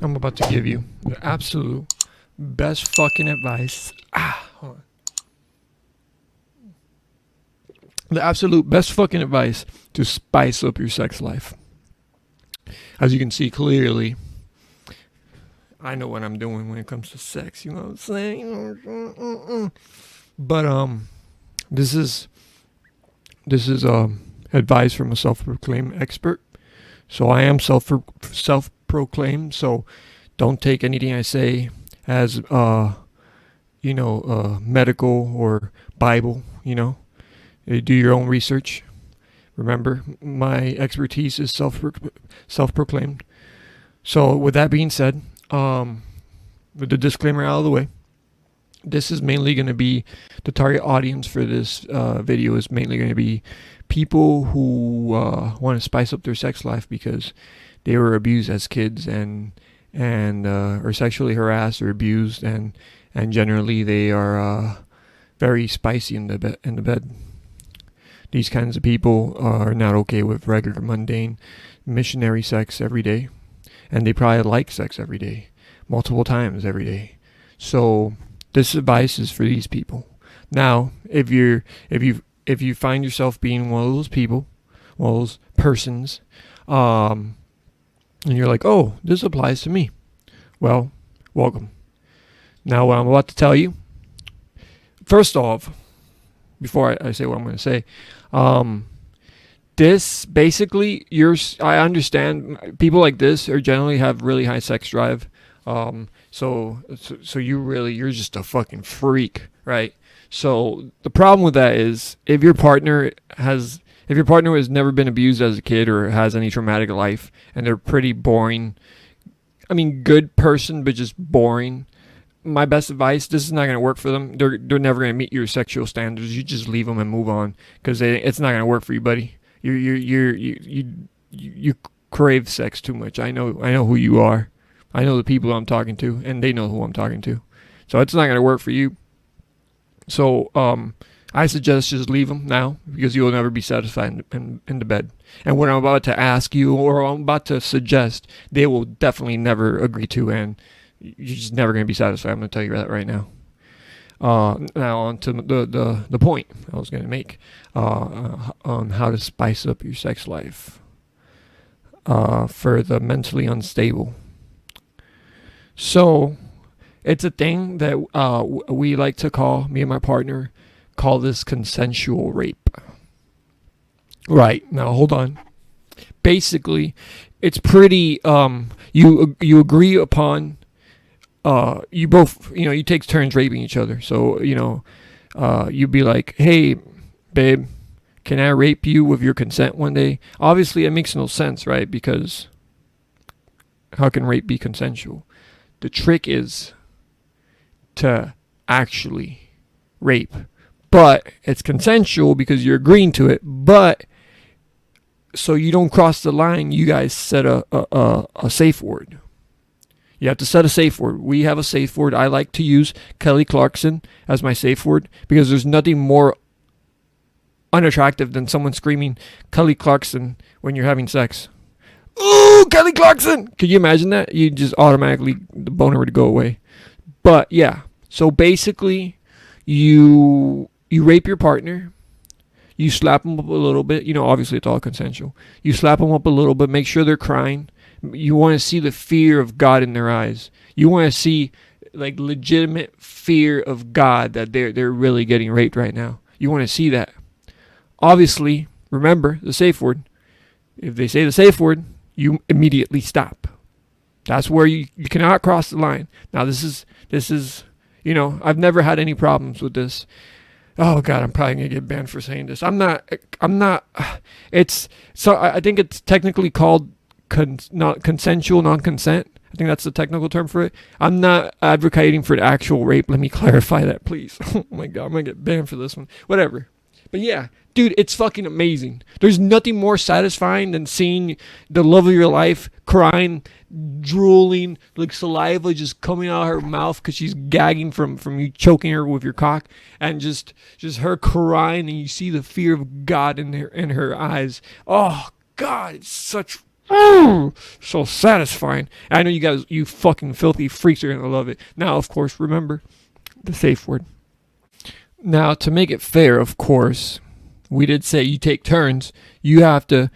I'm about to give you the absolute best fucking advice. Hold on. The absolute best fucking advice to spice up your sex life. As you can see clearly, I know what I'm doing when it comes to sex. You know what I'm saying? But this is advice from a self-proclaimed expert. So I am self-proclaimed. So don't take anything I say as medical or Bible. Do your own research. Remember, my expertise is self-proclaimed. So with that being said, with the disclaimer out of the way, this is mainly going to be the target audience for this video is mainly going to be people who want to spice up their sex life because they were abused as kids and or sexually harassed or abused and generally they are very spicy in the bed. These kinds of people are not okay with regular mundane missionary sex every day, and they probably like sex every day, multiple times every day. So this advice is for these people. Now, if you find yourself being one of those people, one of those persons, and you're like, oh, this applies to me, well, welcome. Now, what I'm about to tell you, first off, before I say what I'm going to say, this basically, I understand people like this are generally have really high sex drive. So you're just a fucking freak, right? So the problem with that is if your partner has never been abused as a kid or has any traumatic life and they're pretty boring, I mean, good person, but just boring. My best advice: this is not going to work for them. They're never going to meet your sexual standards. You just leave them and move on because it's not going to work for you, buddy. You crave sex too much. I know who you are. I know the people I'm talking to, and they know who I'm talking to. So it's not going to work for you. So I suggest just leave them now because you'll never be satisfied in the bed. And what I'm about to ask you or I'm about to suggest, they will definitely never agree to, and you're just never going to be satisfied. I'm going to tell you that right now. Now on to the point I was going to make on how to spice up your sex life for the mentally unstable. So it's a thing that we like to call, me and my partner, call this consensual rape. Right, now hold on. Basically, it's pretty, you agree upon, you both, you take turns raping each other. So, you'd be like, hey, babe, can I rape you with your consent one day? Obviously, it makes no sense, right? Because how can rape be consensual? The trick is to actually rape. But it's consensual because you're agreeing to it. But so you don't cross the line, you guys set a safe word. You have to set a safe word. We have a safe word. I like to use Kelly Clarkson as my safe word because there's nothing more unattractive than someone screaming Kelly Clarkson when you're having sex. Ooh, Kelly Clarkson! Could you imagine that? You just automatically, the boner would go away. But yeah, so basically, you rape your partner. You slap them up a little bit. Obviously it's all consensual. You slap them up a little bit. Make sure they're crying. You want to see the fear of God in their eyes. You want to see like legitimate fear of God that they're really getting raped right now. You want to see that. Obviously, remember the safe word. If they say the safe word, you immediately stop. That's where you cannot cross the line. Now this is I've never had any problems with this. Oh God, I'm probably gonna get banned for saying this. I'm not. It's so I think it's technically called not consensual non-consent. I think that's the technical term for it. I'm not advocating for the actual rape. Let me clarify that, please. Oh my God, I'm gonna get banned for this one. Whatever. But yeah, dude, it's fucking amazing. There's nothing more satisfying than seeing the love of your life crying, drooling, like saliva just coming out of her mouth because she's gagging from you choking her with your cock, and just her crying, and you see the fear of God in her eyes. Oh God, it's such Oh, so satisfying. I know you guys, you fucking filthy freaks, are gonna love it. Now, of course, remember the safe word. Now, to make it fair, of course, we did say you take turns. You have to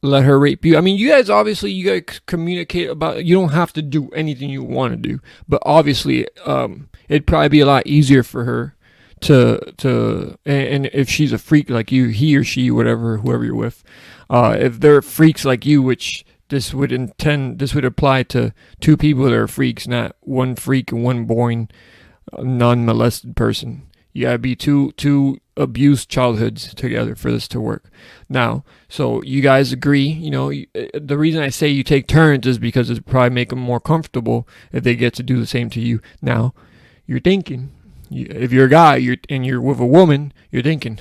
let her rape you. I mean, you guys obviously you gotta communicate about. You don't have to do anything you want to do, but obviously, it'd probably be a lot easier for her and if she's a freak like you, he or she, whatever, whoever you're with, if they're freaks like you, which this would apply to two people that are freaks, not one freak and one boring non-molested person. You gotta be two abused childhoods together for this to work. Now, so you guys agree, the reason I say you take turns is because it probably make them more comfortable if they get to do the same to you. Now, you're thinking, if you're a guy and you're with a woman, you're thinking,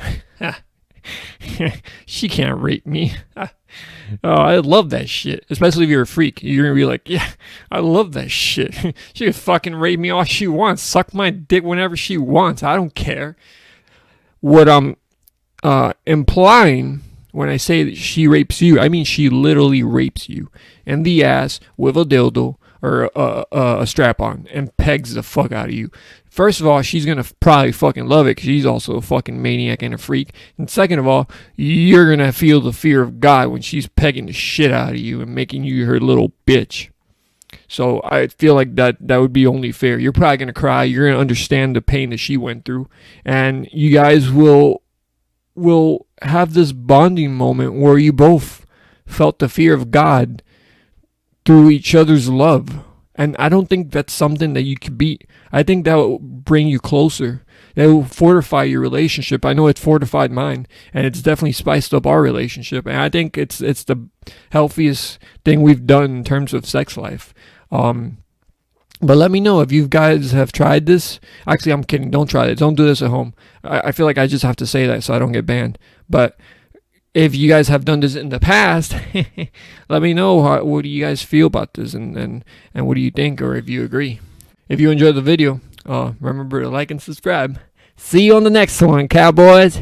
she can't rape me. Oh, I love that shit. Especially if you're a freak. You're going to be like, yeah, I love that shit. She can fucking rape me all she wants. Suck my dick whenever she wants. I don't care. What I'm implying when I say that she rapes you, I mean she literally rapes you in the ass with a dildo or a strap on and pegs the fuck out of you. First of all, she's going to probably fucking love it because she's also a fucking maniac and a freak. And second of all, you're going to feel the fear of God when she's pegging the shit out of you and making you her little bitch. So I feel like that would be only fair. You're probably going to cry. You're going to understand the pain that she went through. And you guys will have this bonding moment where you both felt the fear of God through each other's love. And I don't think that's something that you could beat. I think that will bring you closer. That will fortify your relationship. I know it fortified mine, and it's definitely spiced up our relationship. And I think it's the healthiest thing we've done in terms of sex life. But let me know if you guys have tried this. Actually, I'm kidding. Don't try it. Don't do this at home. I feel like I just have to say that so I don't get banned. But if you guys have done this in the past, let me know what do you guys feel about this and what do you think, or if you agree. If you enjoyed the video, remember to like and subscribe. See you on the next one, cowboys.